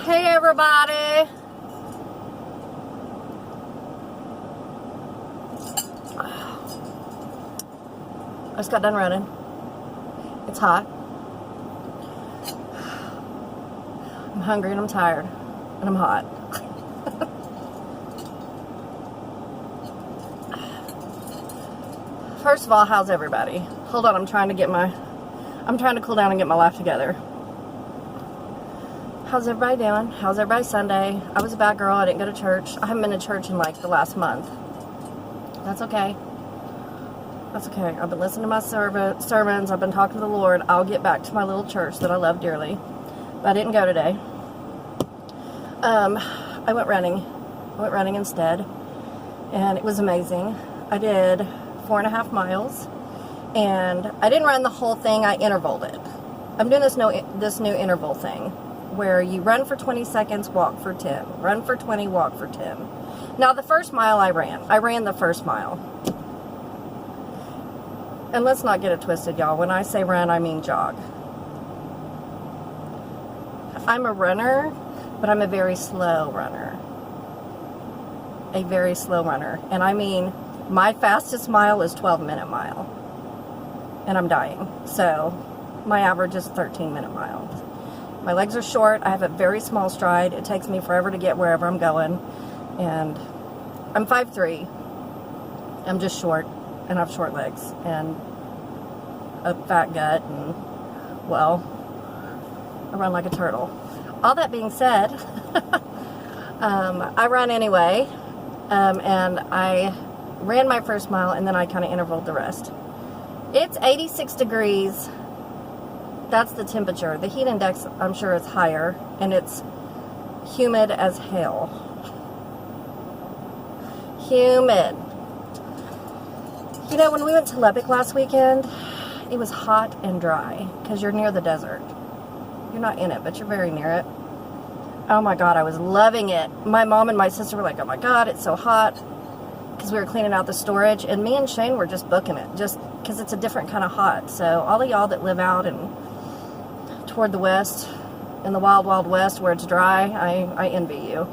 Hey everybody! I just got done running. It's hot. I'm hungry and I'm tired. And I'm hot. First of all, how's everybody? Hold on, I'm trying to cool down and get my life together. How's everybody doing? How's everybody Sunday? I was a bad girl. I didn't go to church. I haven't been to church in like the last month. That's okay. That's okay. I've been listening to my sermons. I've been talking to the Lord. I'll get back to my little church that I love dearly. But I didn't go today. I went running. I went running instead. And it was amazing. I did 4.5 miles. And I didn't run the whole thing. I intervaled it. I'm doing this new interval thing, where you run for 20 seconds, walk for 10. Run for 20, walk for 10. Now, the first mile I ran the first mile. And let's not get it twisted, y'all. When I say run, I mean jog. I'm a runner, but I'm a very slow runner. A very slow runner. And I mean, my fastest mile is 12-minute mile. And I'm dying. So, my average is 13-minute miles. My legs are short. I have a very small stride. It takes me forever to get wherever I'm going. And I'm 5'3". I'm just short. And I have short legs. And a fat gut. And, well, I run like a turtle. All that being said, I run anyway. And I ran my first mile. And then I kind of intervaled the rest. It's 86 degrees. That's the temperature. The heat index, I'm sure, is higher, and it's humid as hell. Humid. You know, when we went to Lubbock last weekend, it was hot and dry, because you're near the desert. You're not in it, but you're very near it. Oh my God, I was loving it. My mom and my sister were like, oh my God, it's so hot, because we were cleaning out the storage, and me and Shane were just booking it, just because it's a different kind of hot. So all of y'all that live out and toward the west, in the wild, wild west where it's dry, I envy you.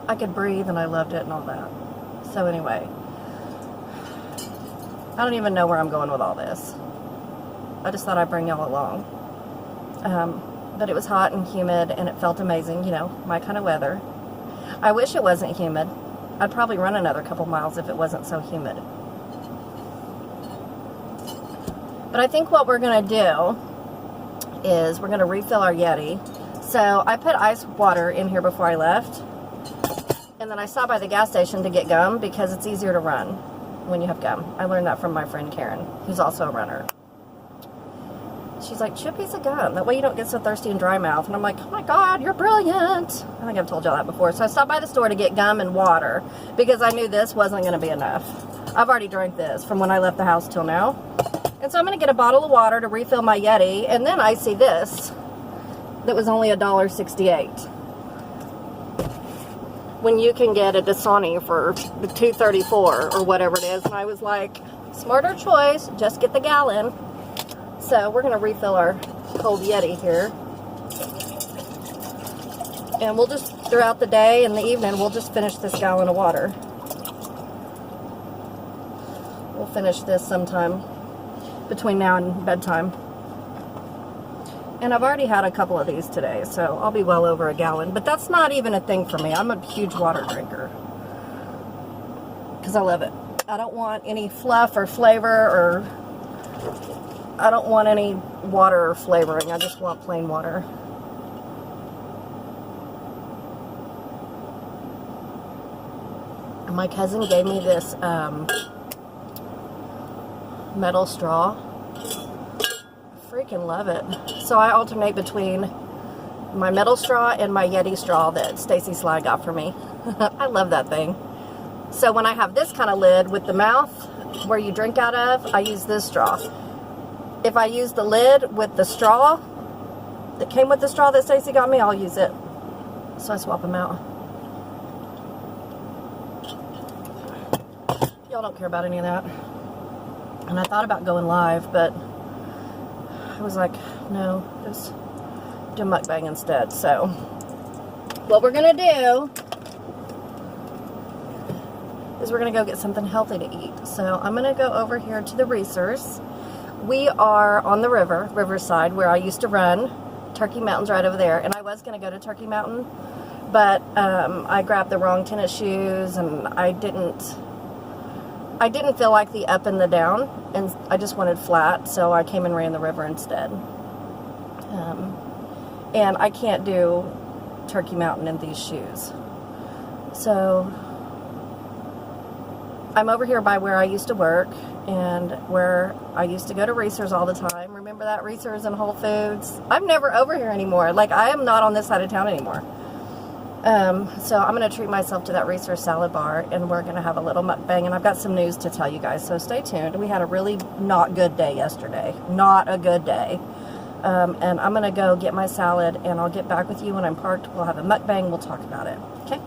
I could breathe and I loved it and all that. So anyway, I don't even know where I'm going with all this. I just thought I'd bring y'all along. But it was hot and humid and it felt amazing, you know, my kind of weather. I wish it wasn't humid. I'd probably run another couple miles if it wasn't so humid. But I think what we're going to do is we're going to refill our Yeti. So I put ice water in here before I left. And then I stopped by the gas station to get gum because it's easier to run when you have gum. I learned that from my friend Karen, who's also a runner. She's like, chew a piece of gum. That way you don't get so thirsty and dry mouth. And I'm like, oh my God, you're brilliant. I think I've told y'all that before. So I stopped by the store to get gum and water because I knew this wasn't going to be enough. I've already drank this from when I left the house till now. And so I'm going to get a bottle of water to refill my Yeti. And then I see this that was only $1.68. When you can get a Dasani for the $2.34 or whatever it is. And I was like, smarter choice, just get the gallon. So we're going to refill our cold Yeti here. And we'll just, throughout the day and the evening, we'll just finish this gallon of water. We'll finish this sometime between now and bedtime. And I've already had a couple of these today, so I'll be well over a gallon. But that's not even a thing for me. I'm a huge water drinker. Because I love it. I don't want any fluff or flavor or... I don't want any water or flavoring. I just want plain water. My cousin gave me this metal straw. I freaking love it. So I alternate between my metal straw and my Yeti straw that Stacy Sly got for me. I love that thing. So when I have this kind of lid with the mouth where you drink out of, I use this straw. If I use the lid with the straw that came with the straw that Stacy got me, I'll use it. So I swap them out. Y'all don't care about any of that. And I thought about going live, but I was like, no, just do mukbang instead. So what we're gonna do is we're gonna go get something healthy to eat. So I'm gonna go over here to the Reese's. We are on the Riverside, where I used to run. Turkey Mountain's right over there, and I was gonna go to Turkey Mountain, but I grabbed the wrong tennis shoes, and I didn't feel like the up and the down, and I just wanted flat, so I came and ran the river instead. And I can't do Turkey Mountain in these shoes. So I'm over here by where I used to work and where I used to go to Reese's all the time. Remember that Reese's and Whole Foods? I'm never over here anymore. Like, I am not on this side of town anymore. So I'm going to treat myself to that Reese's salad bar, and we're going to have a little mukbang, and I've got some news to tell you guys, so stay tuned. We had a really not good day yesterday. Not a good day. And I'm going to go get my salad, and I'll get back with you when I'm parked. We'll have a mukbang. We'll talk about it. Okay?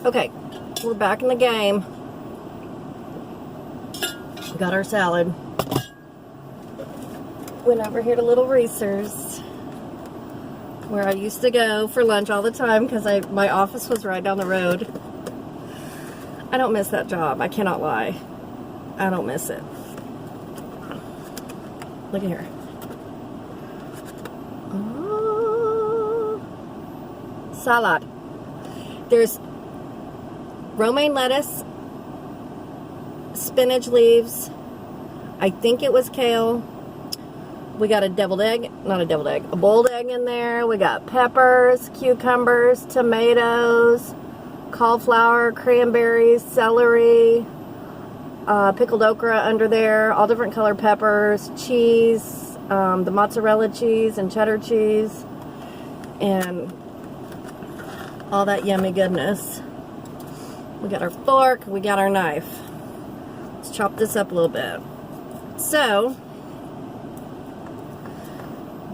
Okay. We're back in the game. We got our salad. Went over here to Little Reese's, where I used to go for lunch all the time because my office was right down the road. I don't miss that job. I cannot lie. I don't miss it. Look at here. Oh, salad. There's romaine lettuce, spinach leaves, I think it was kale. We got a deviled egg, not a deviled egg, a boiled egg in there. We got peppers, cucumbers, tomatoes, cauliflower, cranberries, celery, pickled okra under there, all different color peppers, cheese, the mozzarella cheese and cheddar cheese, and all that yummy goodness. We got our fork, we got our knife. Let's chop this up a little bit. So,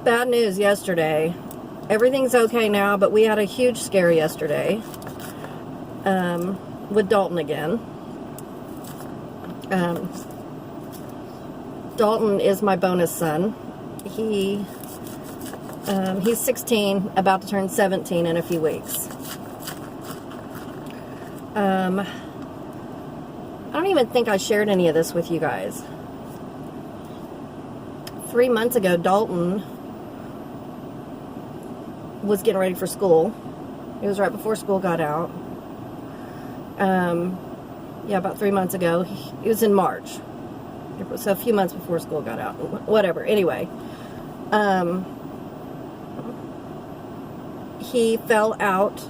bad news yesterday. Everything's okay now, but we had a huge scare yesterday with Dalton again. Dalton is my bonus son. He's 16, about to turn 17 in a few weeks. I don't even think I shared any of this with you guys. 3 months ago, Dalton was getting ready for school. It was right before school got out. Yeah, about 3 months ago. It was in March. So a few months before school got out. Whatever. Anyway. He fell out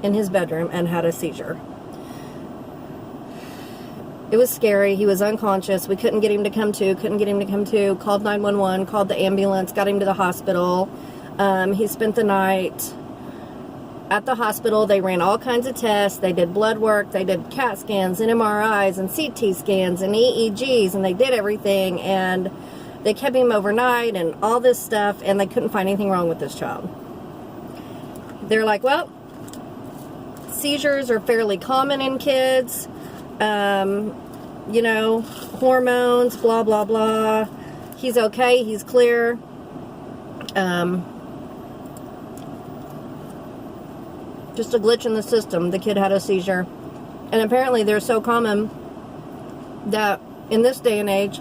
in his bedroom and had a seizure. It was scary. He was unconscious. We couldn't get him to come to. Called 911, called the ambulance, got him to the hospital. He spent the night at the hospital. They ran all kinds of tests. They did blood work. They did CAT scans and MRIs and CT scans and EEGs, and they did everything. And they kept him overnight and all this stuff, and they couldn't find anything wrong with this child. They're like, well, seizures are fairly common in kids. You know, hormones, blah, blah, blah. He's okay. He's clear. Just a glitch in the system. The kid had a seizure. And apparently they're so common that in this day and age,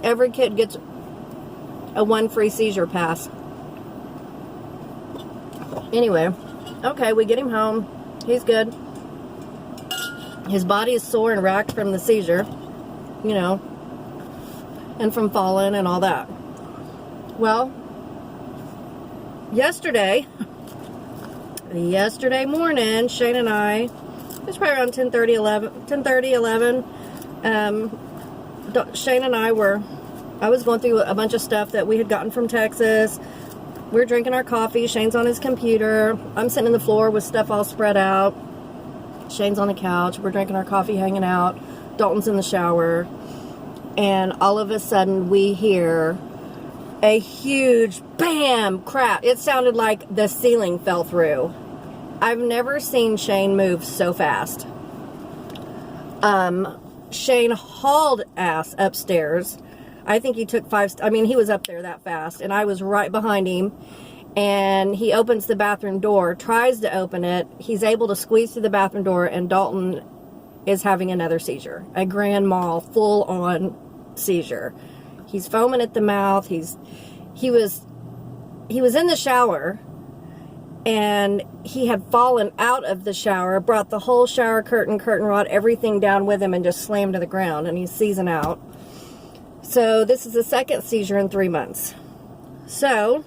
every kid gets a 1 free seizure pass. Anyway, okay, we get him home. He's good. His body is sore and racked from the seizure, you know, and from falling and all that. Well, yesterday morning, Shane and I, it was probably around 10:30, 11. Shane and I I was going through a bunch of stuff that we had gotten from Texas. We're drinking our coffee. Shane's on his computer. I'm sitting on the floor with stuff all spread out. Shane's on the couch. We're drinking our coffee, hanging out. Dalton's in the shower. And all of a sudden, we hear a huge bam crap. It sounded like the ceiling fell through. I've never seen Shane move so fast. Shane hauled ass upstairs. I think he took he was up there that fast, and I was right behind him. And he opens the bathroom door, tries to open it. He's able to squeeze through the bathroom door, and Dalton is having another seizure. A grand mal, full-on seizure. He's foaming at the mouth. He was in the shower, and he had fallen out of the shower, brought the whole shower curtain rod, everything down with him, and just slammed to the ground, and he's seizing out. So this is the second seizure in 3 months. So,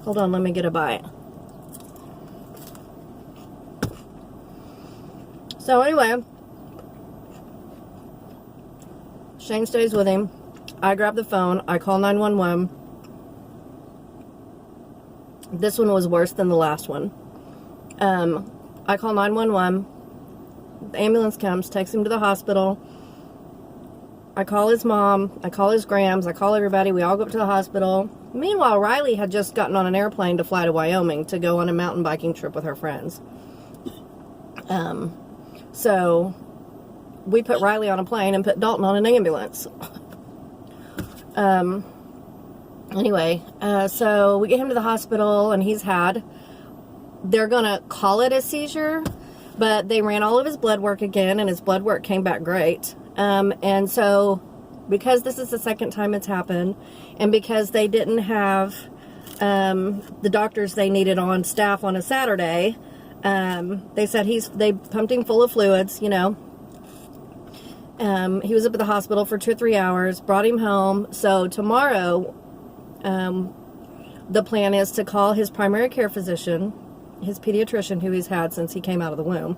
hold on, let me get a bite. So anyway, Shane stays with him. I grab the phone. I call 911. This one was worse than the last one. I call 911. The ambulance comes, takes him to the hospital. I call his mom. I call his grams. I call everybody. We all go up to the hospital. Meanwhile, Riley had just gotten on an airplane to fly to Wyoming to go on a mountain biking trip with her friends. So we put Riley on a plane and put Dalton on an ambulance. Anyway, so we get him to the hospital, and they're gonna call it a seizure, but they ran all of his blood work again, and his blood work came back great. And so, because this is the second time it's happened, and because they didn't have the doctors they needed on staff on a Saturday, they said they pumped him full of fluids, He was up at the hospital for 2 or 3 hours, brought him home. So tomorrow, the plan is to call his primary care physician, his pediatrician who he's had since he came out of the womb,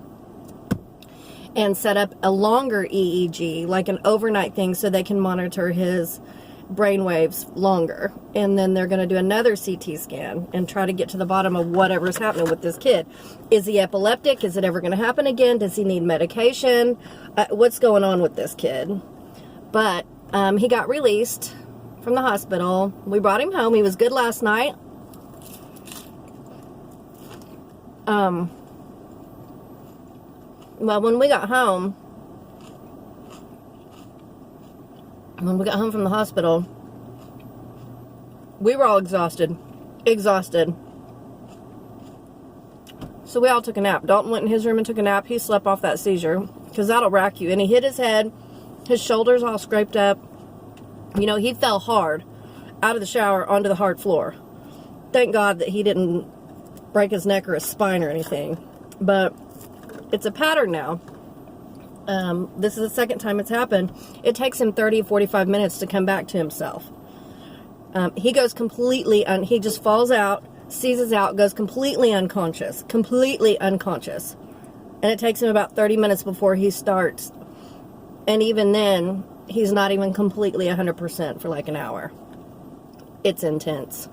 and set up a longer EEG, like an overnight thing, so they can monitor his brain waves longer. And then they're going to do another CT scan and try to get to the bottom of whatever's happening with this kid. Is he epileptic? Is it ever going to happen again? Does he need medication? What's going on with this kid? But he got released from the hospital. We brought him home. He was good last night. Well, when we got home from the hospital, we were all exhausted. So we all took a nap. Dalton went in his room and took a nap. He slept off that seizure, because that'll rack you. And he hit his head, his shoulders all scraped up. He fell hard out of the shower onto the hard floor. Thank God that he didn't break his neck or his spine or anything. But it's a pattern now. This is the second time it's happened. It takes him 30, 45 minutes to come back to himself. He goes completely, he just falls out, seizes out, goes completely unconscious. And it takes him about 30 minutes before he starts. And even then, he's not even completely 100% for like an hour. It's intense.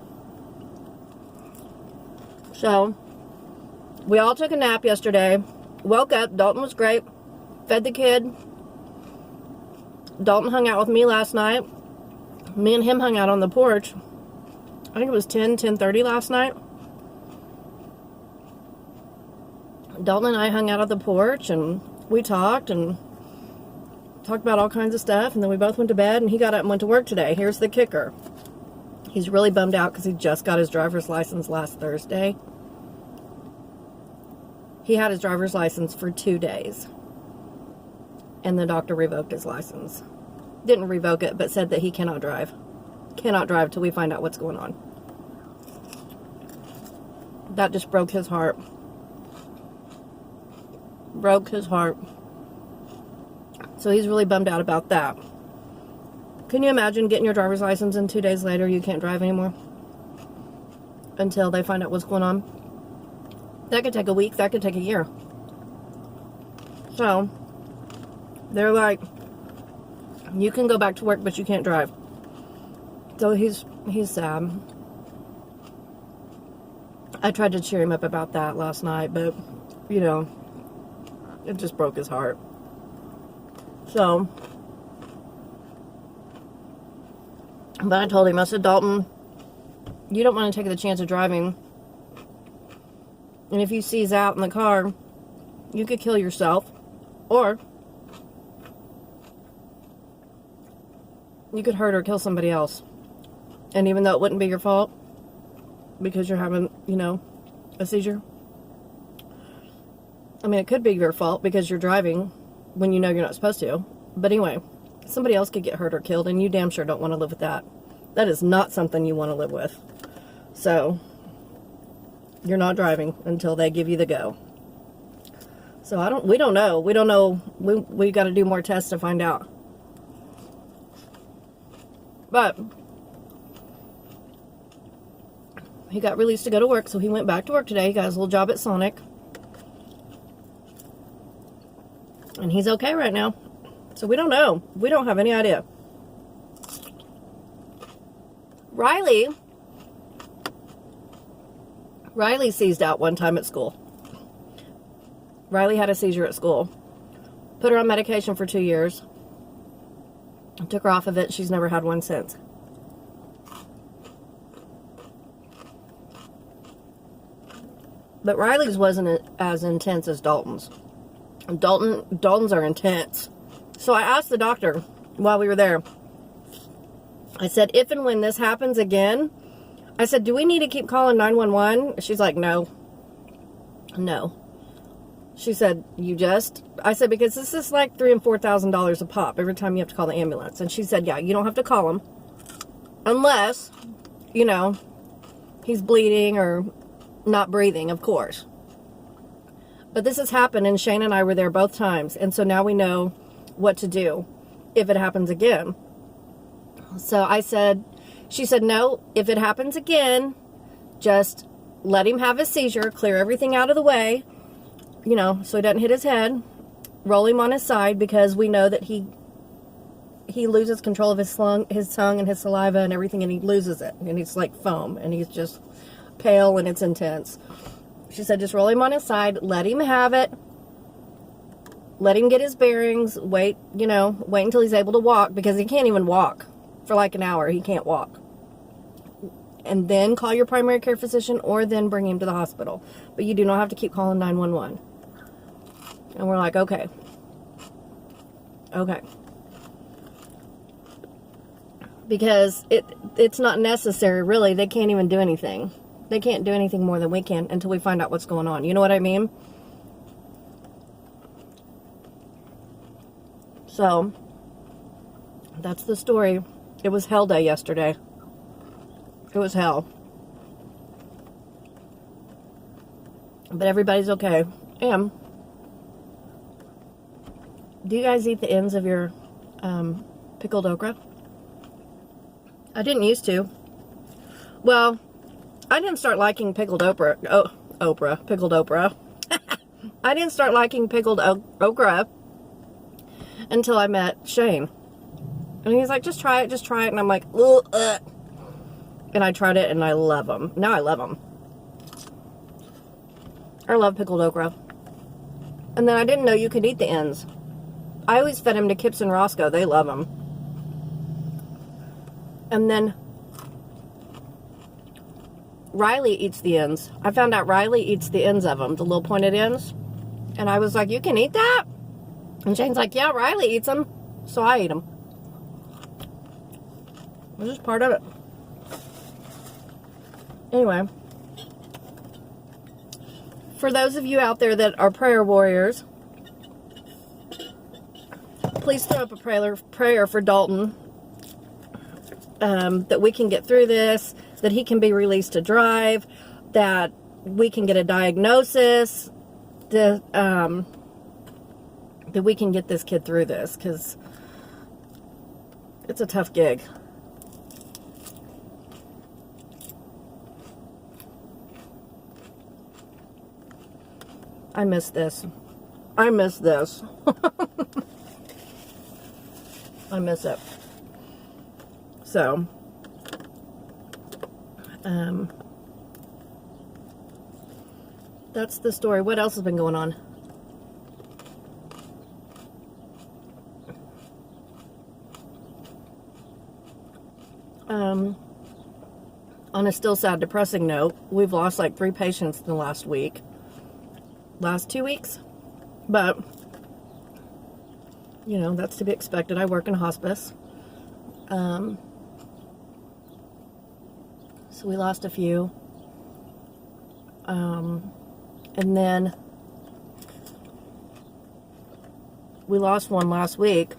So, we all took a nap yesterday. Woke up. Dalton was great. Fed the kid. Dalton hung out with me last night. Me and him hung out on the porch. I think it was 10:30 last night. Dalton and I hung out at the porch, and we talked about all kinds of stuff, and then we both went to bed, and he got up and went to work today. Here's the kicker. He's really bummed out because he just got his driver's license last Thursday. He had his driver's license for 2 days, and the doctor revoked his license. Didn't revoke it, but said that he cannot drive. Cannot drive till we find out what's going on. That just broke his heart. Broke his heart. So he's really bummed out about that. Can you imagine getting your driver's license and 2 days later you can't drive anymore? Until they find out what's going on. That could take a week. That could take a year. So, they're like, you can go back to work, but you can't drive. So he's sad. I tried to cheer him up about that last night, but, it just broke his heart. So, but I told him, I said, Dalton, you don't want to take the chance of driving. And if you seize out in the car, You could kill yourself, or you could hurt or kill somebody else. And even though it wouldn't be your fault, because you're having, you know, a seizure. I mean, it could be your fault because you're driving when you know you're not supposed to. But anyway, somebody else could get hurt or killed, and you damn sure don't want to live with that. That is not something you want to live with. So, you're not driving until they give you the go. So, we don't know. We don't know. We got to do more tests to find out. But he got released to go to work, so he went back to work today. He got his little job at Sonic. And he's okay right now. So we don't know. We don't have any idea. Riley seized out one time at school. Riley had a seizure at school. Put her on medication for 2 years. Took her off of it. She's never had one since. But Riley's wasn't as intense as Dalton's. Dalton's are intense. So I asked the doctor while we were there. I said, if and when this happens again, I said, do we need to keep calling 911? She's like, no. No. She said, I said, because this is like $3,000 and $4,000 a pop every time you have to call the ambulance. And she said, yeah, you don't have to call them unless, you know, he's bleeding or not breathing, of course. But this has happened, and Shane and I were there both times. And so now we know what to do if it happens again. So she said, no, if it happens again, just let him have his seizure, clear everything out of the way, you know, so he doesn't hit his head, roll him on his side, because we know that he loses control of his tongue and his saliva and everything, and he loses it. And it's like foam, and he's just pale, and it's intense. She said, just roll him on his side, let him have it, let him get his bearings, wait until he's able to walk, because he can't even walk for like an hour. He can't walk. And then call your primary care physician, or then bring him to the hospital. But you do not have to keep calling 911. And we're like, okay. Okay. Because it's not necessary, really. They can't even do anything. They can't do anything more than we can until we find out what's going on. You know what I mean? So, that's the story. It was hell day yesterday. It was hell. But everybody's okay. And, do you guys eat the ends of your pickled okra? I didn't used to. Well, I didn't start liking pickled okra. Pickled okra. I didn't start liking pickled okra until I met Shane. And he's like, just try it. And I'm like, ugh. And I tried it, and I love them. Now I love them. I love pickled okra. And then I didn't know you could eat the ends. I always fed him to Kips and Roscoe. They love them. And then Riley eats the ends. I found out Riley eats the ends of them, the little pointed ends. And I was like, you can eat that? And Shane's like, yeah, Riley eats them. So I eat them. It's just part of it. Anyway. For those of you out there that are prayer warriors, please throw up a prayer for Dalton. That we can get through this, that he can be released to drive, that we can get a diagnosis, that we can get this kid through this, because it's a tough gig. I miss this. I miss this. I miss it. So, that's the story. What else has been going on? On a still sad, depressing note, we've lost like 3 patients in the last week. Last 2 weeks? But, you know, that's to be expected. I work in hospice. So we lost a few. And then we lost one last week.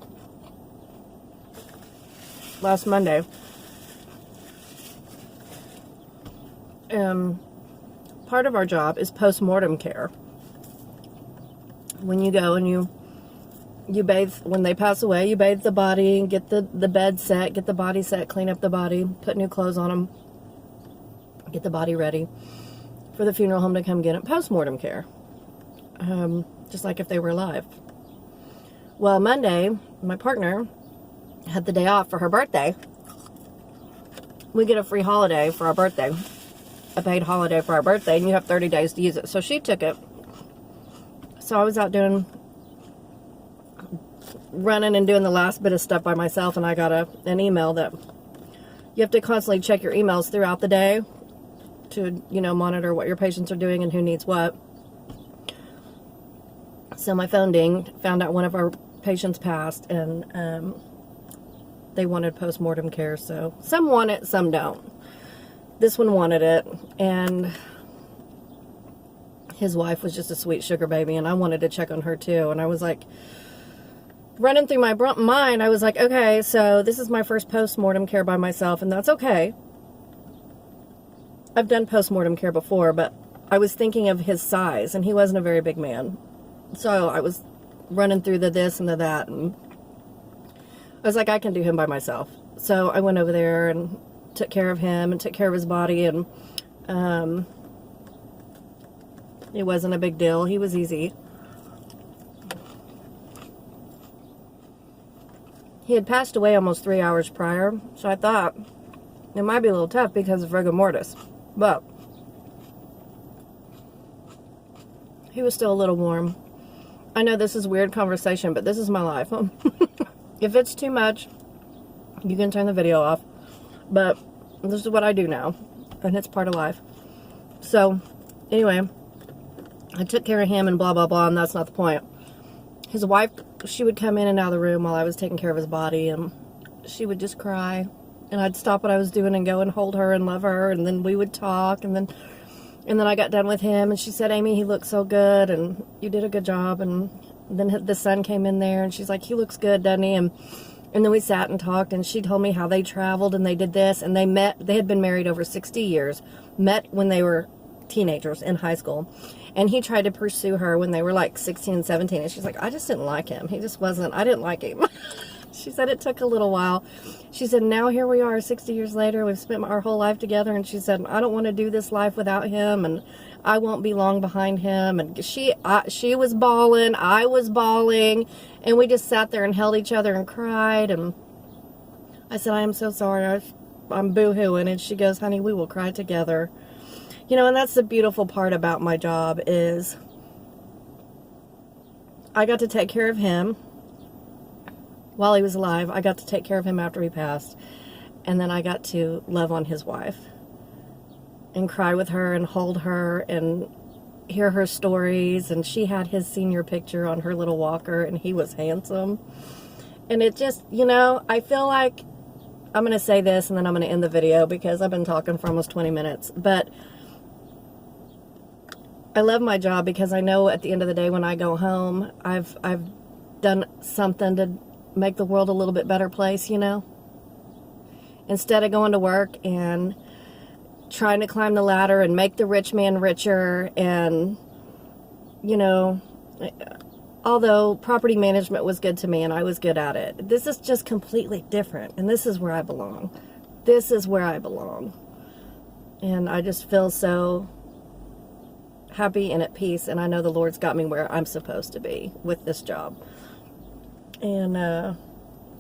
Last Monday. Part of our job is post-mortem care. When you go and you bathe, when they pass away, you bathe the body, get the bed set, get the body set, clean up the body, put new clothes on them, get the body ready for the funeral home to come get it. Post-mortem care. Just like if they were alive. Well, Monday, my partner had the day off for her birthday. We get a free holiday for our birthday. A paid holiday for our birthday, and you have 30 days to use it. So she took it. So I was out running and doing the last bit of stuff by myself, and I got an email that you have to constantly check your emails throughout the day to, you know, monitor what your patients are doing and who needs what. So my phone dinged, found out one of our patients passed, and they wanted post-mortem care. So some want it, some don't. This one wanted it, and his wife was just a sweet sugar baby, and I wanted to check on her too. And I was like, running through my mind, I was like, okay, so this is my first post-mortem care by myself, and that's okay. I've done post-mortem care before, but I was thinking of his size, and he wasn't a very big man. So I was running through the this and the that, and I was like, I can do him by myself. So I went over there and took care of him and took care of his body, and it wasn't a big deal. He was easy. He had passed away almost 3 hours prior, so I thought it might be a little tough because of rigor mortis, but he was still a little warm. I know this is a weird conversation, but this is my life. If it's too much, you can turn the video off, but this is what I do now, and it's part of life. So anyway, I took care of him and blah blah blah, and that's not the point. His wife, she would come in and out of the room while I was taking care of his body, and she would just cry, and I'd stop what I was doing and go and hold her and love her, and then we would talk, and then I got done with him, and she said, Amy, he looks so good, and you did a good job. And then the son came in there, and she's like, he looks good, doesn't he? And then we sat and talked, and she told me how they traveled and they did this, and they had been married over 60 years, met when they were teenagers in high school, and he tried to pursue her when they were like 16 and 17, and she's like, I just didn't like him. He just wasn't, I didn't like him. She said it took a little while. She said, now here we are 60 years later, we've spent our whole life together, and she said, I don't want to do this life without him, and I won't be long behind him. And she was bawling, I was bawling, and we just sat there and held each other and cried, and I said, I am so sorry, I'm boo-hooing, and she goes, honey, we will cry together. You know, and that's the beautiful part about my job is I got to take care of him while he was alive. I got to take care of him after he passed. And then I got to love on his wife and cry with her and hold her and hear her stories. And she had his senior picture on her little walker, and he was handsome. And it just, you know, I feel like I'm going to say this and then I'm going to end the video because I've been talking for almost 20 minutes. But I love my job because I know at the end of the day when I go home, I've done something to make the world a little bit better place, you know? Instead of going to work and trying to climb the ladder and make the rich man richer, and, you know, although property management was good to me and I was good at it, this is just completely different, and this is where I belong. This is where I belong. And I just feel so happy and at peace, and I know the Lord's got me where I'm supposed to be with this job. And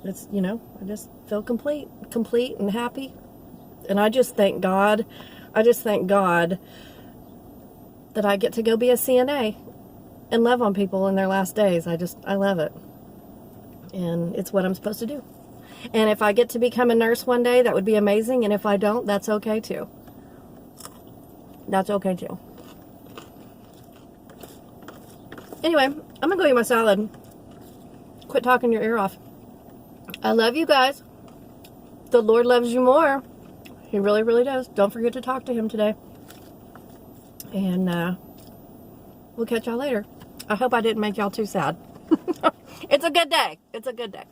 it's, you know, I just feel complete and happy. And I just thank God. I just thank God that I get to go be a CNA and love on people in their last days. I love it. And it's what I'm supposed to do. And if I get to become a nurse one day, that would be amazing. And if I don't, that's okay too. That's okay too. Anyway, I'm going to go eat my salad. Quit talking your ear off. I love you guys. The Lord loves you more. He really, really does. Don't forget to talk to him today. And we'll catch y'all later. I hope I didn't make y'all too sad. It's a good day. It's a good day.